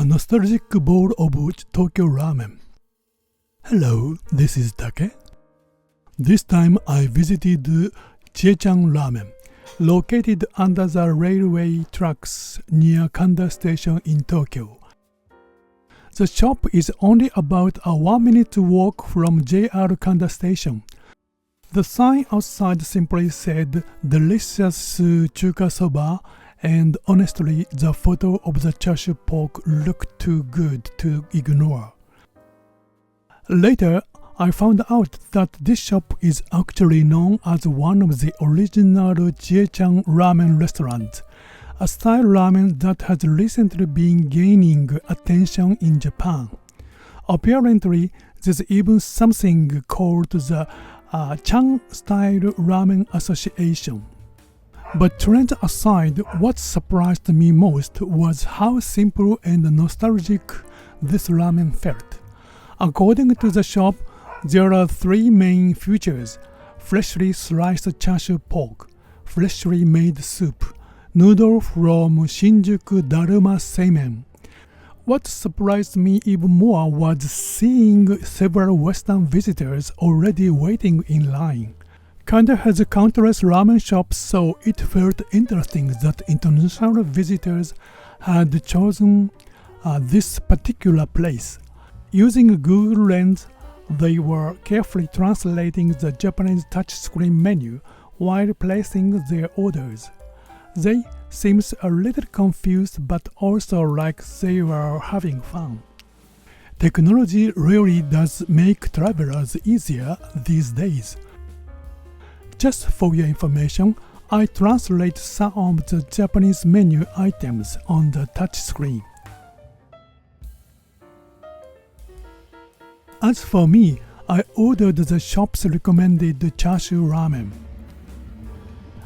A nostalgic bowl of Tokyo ramen. Hello, this is Take. This time I visited Chie-chan Ramen, located under the railway tracks near Kanda Station in Tokyo. The shop is only about a 1-minute walk from JR Kanda Station. The sign outside simply said delicious chuka soba, and honestly the photo of the chashu pork looked too good to ignore. Later, I found out that this shop is actually known as one of the original Chie-chan Ramen restaurants, a style ramen that has recently been gaining attention in Japan. Apparently, there's even something called the Chan Style Ramen Association. But trends aside, what surprised me most was how simple and nostalgic this ramen felt. According to the shop, there are 3 main features: freshly sliced chashu pork, freshly made soup, noodle from Shinjuku Daruma Seimen. What surprised me even more was seeing several Western visitors already waiting in line. Kanda has countless ramen shops, so it felt interesting that international visitors had chosen this particular place. Using Google Lens, they were carefully translating the Japanese touchscreen menu while placing their orders. They seemed a little confused, but also like they were having fun. Technology really does make travelers easier these days. Just for your information, I translate some of the Japanese menu items on the touchscreen. As for me, I ordered the shop's recommended chashu ramen.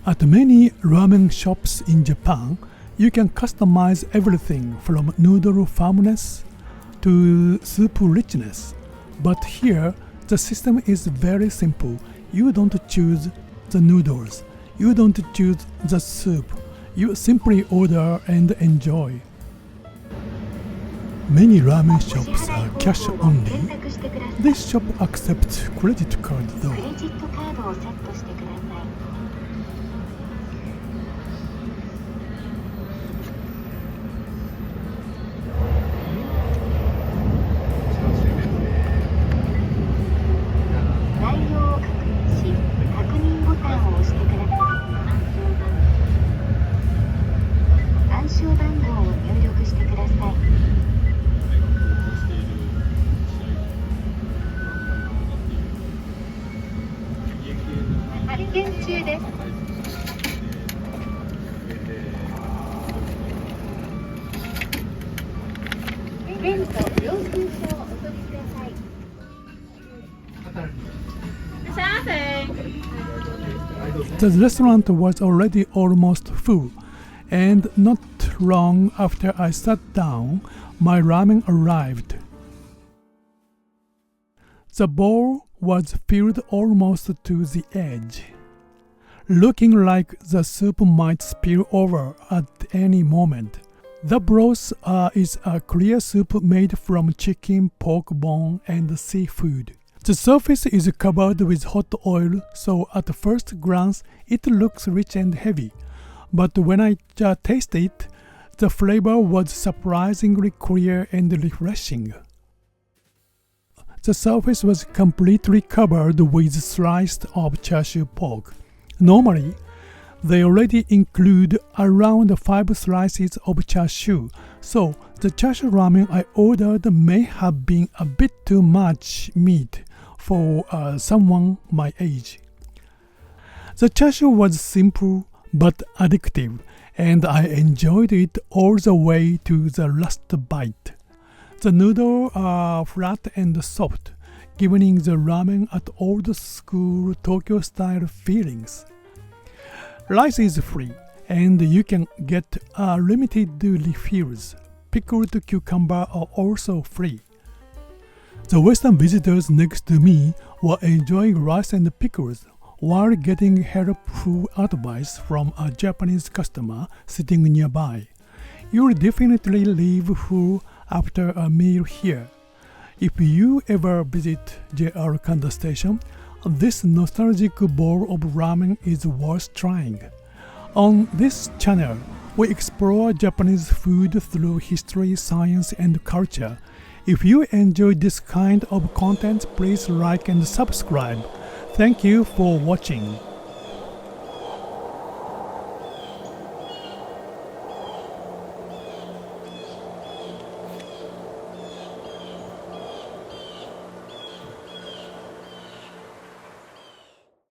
At many ramen shops in Japan, you can customize everything from noodle firmness to soup richness. But here, the system is very simple. You don't choose the noodles. You don't choose the soup. You simply order and enjoy. Many ramen shops are cash only. This shop accepts credit card though. The restaurant was already almost full, and not long after I sat down, my ramen arrived. The bowl was filled almost to the edge, looking like the soup might spill over at any moment. The broth is a clear soup made from chicken, pork bone, and seafood. The surface is covered with hot oil, so at first glance it looks rich and heavy. But when I tasted it, the flavor was surprisingly clear and refreshing. The surface was completely covered with sliced of chashu pork. Normally, they already include around 5 slices of chashu, so the chashu ramen I ordered may have been a bit too much meat for someone my age. The chashu was simple but addictive, and I enjoyed it all the way to the last bite. The noodles are flat and soft, giving the ramen an old-school Tokyo-style feelings. Rice is free, and you can get limited refills. Pickled cucumber are also free. The Western visitors next to me were enjoying rice and pickles while getting helpful advice from a Japanese customer sitting nearby. You'll definitely leave full after a meal here. If you ever visit JR Kanda Station, this nostalgic bowl of ramen is worth trying. On this channel, we explore Japanese food through history, science, and culture. If you enjoy this kind of content, please like and subscribe. Thank you for watching.